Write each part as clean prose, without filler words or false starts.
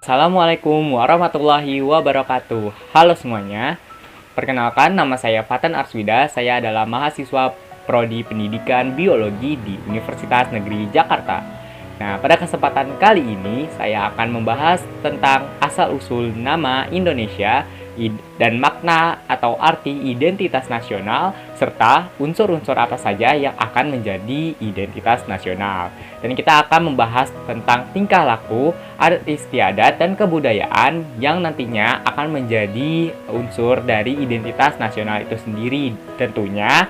Assalamualaikum warahmatullahi wabarakatuh. Halo semuanya. Perkenalkan, nama saya Fatan Arswida. Saya adalah mahasiswa Prodi Pendidikan Biologi di Universitas Negeri Jakarta. Nah, pada kesempatan kali ini saya akan membahas tentang asal-usul nama Indonesia dan makna atau arti identitas nasional serta unsur-unsur apa saja yang akan menjadi identitas nasional. Dan kita akan membahas tentang tingkah laku, adat istiadat, dan kebudayaan yang nantinya akan menjadi unsur dari identitas nasional itu sendiri. Tentunya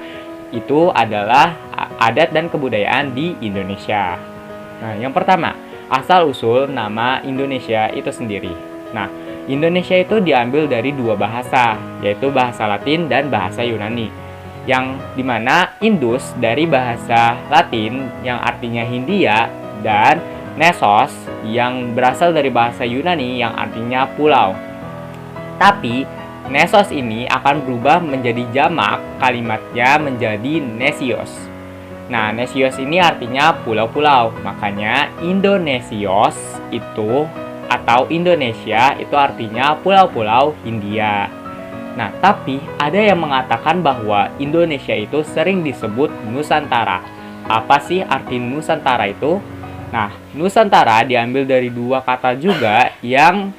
itu adalah adat dan kebudayaan di Indonesia. Nah, yang pertama, asal-usul nama Indonesia itu sendiri. Nah, Indonesia itu diambil dari dua bahasa, yaitu bahasa Latin dan bahasa Yunani. Yang dimana Indus dari bahasa Latin yang artinya Hindia dan Nesos yang berasal dari bahasa Yunani yang artinya pulau. Tapi Nesos ini akan berubah menjadi jamak, kalimatnya menjadi Nesios. Nah, Nesios ini artinya pulau-pulau, makanya Indonesios itu atau Indonesia itu artinya pulau-pulau Hindia. Nah, tapi ada yang mengatakan bahwa Indonesia itu sering disebut Nusantara. Apa sih arti Nusantara itu? Nah, Nusantara diambil dari dua kata juga yang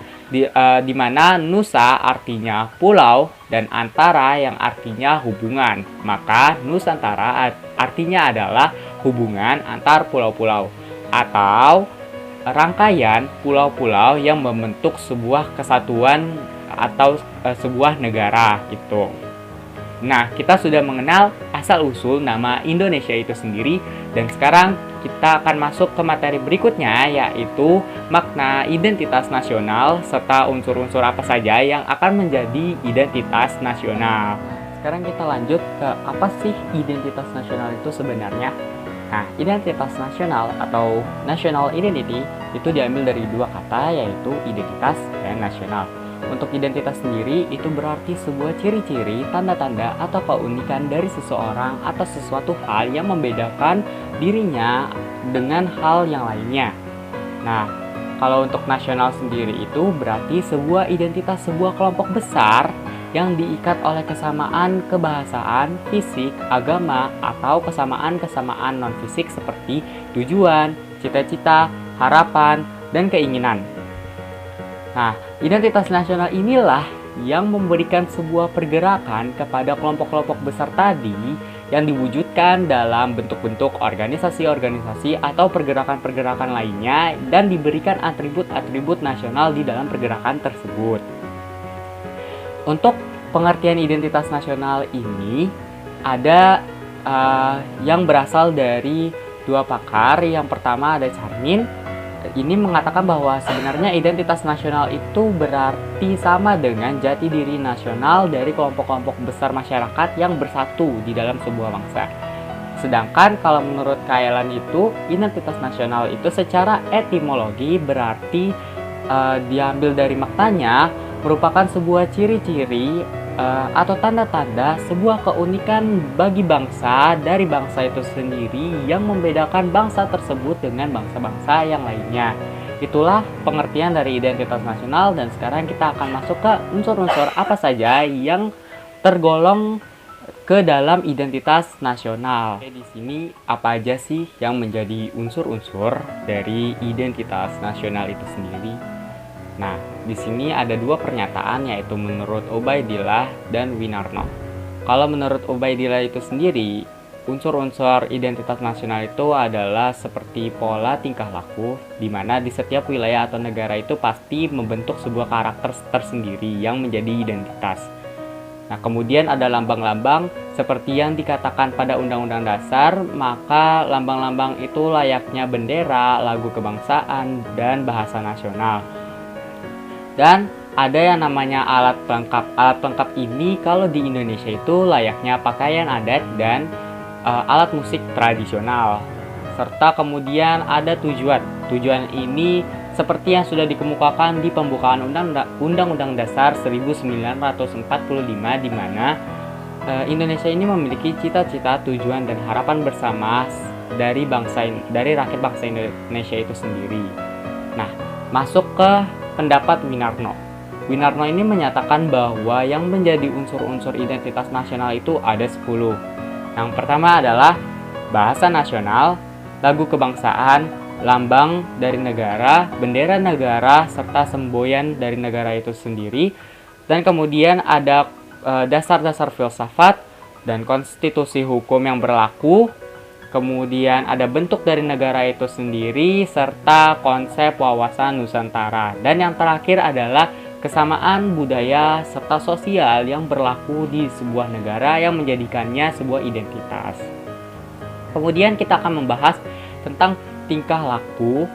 di mana Nusa artinya pulau dan antara yang artinya hubungan. Maka Nusantara artinya adalah hubungan antar pulau-pulau atau rangkaian pulau-pulau yang membentuk sebuah kesatuan atau sebuah negara gitu. Nah, kita sudah mengenal asal-usul nama Indonesia itu sendiri dan sekarang kita akan masuk ke materi berikutnya, yaitu makna identitas nasional serta unsur-unsur apa saja yang akan menjadi identitas nasional. Sekarang kita lanjut ke apa sih identitas nasional itu sebenarnya. Nah, identitas nasional atau national identity itu diambil dari dua kata, yaitu identitas dan nasional. Untuk identitas sendiri itu berarti sebuah ciri-ciri, tanda-tanda, atau keunikan dari seseorang atau sesuatu hal yang membedakan dirinya dengan hal yang lainnya. Nah, kalau untuk nasional sendiri itu berarti sebuah identitas sebuah kelompok besar yang diikat oleh kesamaan kebahasaan, fisik, agama, atau kesamaan-kesamaan non-fisik seperti tujuan, cita-cita, harapan, dan keinginan. Nah, identitas nasional inilah yang memberikan sebuah pergerakan kepada kelompok-kelompok besar tadi yang diwujudkan dalam bentuk-bentuk organisasi-organisasi atau pergerakan-pergerakan lainnya dan diberikan atribut-atribut nasional di dalam pergerakan tersebut. Untuk pengertian identitas nasional ini ada yang berasal dari dua pakar. Yang pertama ada Charmin. Ini mengatakan bahwa sebenarnya identitas nasional itu berarti sama dengan jati diri nasional dari kelompok-kelompok besar masyarakat yang bersatu di dalam sebuah bangsa. Sedangkan kalau menurut Kaelan itu identitas nasional itu secara etimologi berarti diambil dari maknanya merupakan sebuah ciri-ciri atau tanda-tanda sebuah keunikan bagi bangsa dari bangsa itu sendiri yang membedakan bangsa tersebut dengan bangsa-bangsa yang lainnya. Itulah pengertian dari identitas nasional dan sekarang kita akan masuk ke unsur-unsur apa saja yang tergolong ke dalam identitas nasional. Oke, di sini apa aja sih yang menjadi unsur-unsur dari identitas nasional itu sendiri? Nah, di sini ada dua pernyataan, yaitu menurut Ubaidillah dan Winarno. Kalau menurut Ubaidillah itu sendiri, unsur-unsur identitas nasional itu adalah seperti pola tingkah laku, di mana di setiap wilayah atau negara itu pasti membentuk sebuah karakter tersendiri yang menjadi identitas. Nah, kemudian ada lambang-lambang seperti yang dikatakan pada Undang-Undang Dasar, maka lambang-lambang itu layaknya bendera, lagu kebangsaan, dan bahasa nasional. Dan ada yang namanya alat pelengkap. Alat pelengkap ini kalau di Indonesia itu layaknya pakaian adat dan alat musik tradisional. Serta kemudian ada tujuan. Tujuan ini seperti yang sudah dikemukakan di pembukaan Undang-Undang Dasar 1945 di mana Indonesia ini memiliki cita-cita, tujuan, dan harapan bersama dari rakyat bangsa Indonesia itu sendiri. Nah, masuk ke pendapat Winarno. Winarno ini menyatakan bahwa yang menjadi unsur-unsur identitas nasional itu ada 10. Yang pertama adalah bahasa nasional, lagu kebangsaan, lambang dari negara, bendera negara, serta semboyan dari negara itu sendiri. Dan kemudian ada dasar-dasar filsafat dan konstitusi hukum yang berlaku. Kemudian ada bentuk dari negara itu sendiri, serta konsep wawasan Nusantara. Dan yang terakhir adalah kesamaan budaya serta sosial yang berlaku di sebuah negara yang menjadikannya sebuah identitas. Kemudian kita akan membahas tentang tingkah laku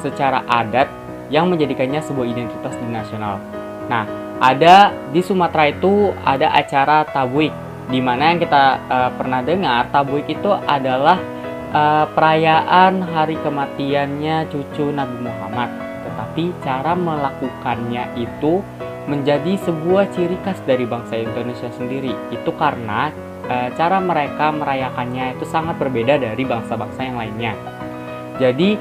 secara adat yang menjadikannya sebuah identitas nasional. Nah, ada di Sumatera itu ada acara Tabuik, di mana yang kita pernah dengar. Tabuik itu adalah perayaan hari kematiannya cucu Nabi Muhammad. Tetapi cara melakukannya itu menjadi sebuah ciri khas dari bangsa Indonesia sendiri. Itu karena cara mereka merayakannya itu sangat berbeda dari bangsa-bangsa yang lainnya. Jadi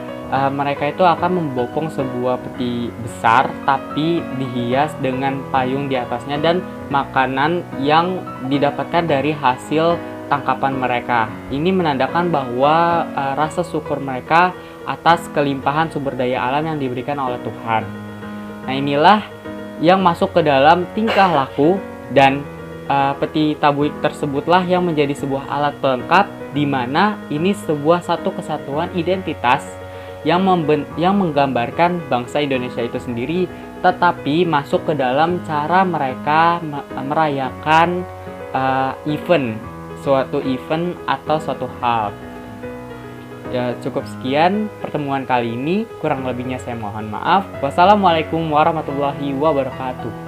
mereka itu akan membopong sebuah peti besar tapi dihias dengan payung di atasnya dan makanan yang didapatkan dari hasil tangkapan mereka. Ini menandakan bahwa rasa syukur mereka atas kelimpahan sumber daya alam yang diberikan oleh Tuhan. Nah, inilah yang masuk ke dalam tingkah laku, dan peti tabuik tersebutlah yang menjadi sebuah alat pelengkap di mana ini sebuah satu kesatuan identitas yang menggambarkan bangsa Indonesia itu sendiri, tetapi masuk ke dalam cara mereka merayakan suatu event atau suatu hal. Ya, cukup sekian pertemuan kali ini, kurang lebihnya saya mohon maaf. Wassalamualaikum warahmatullahi wabarakatuh.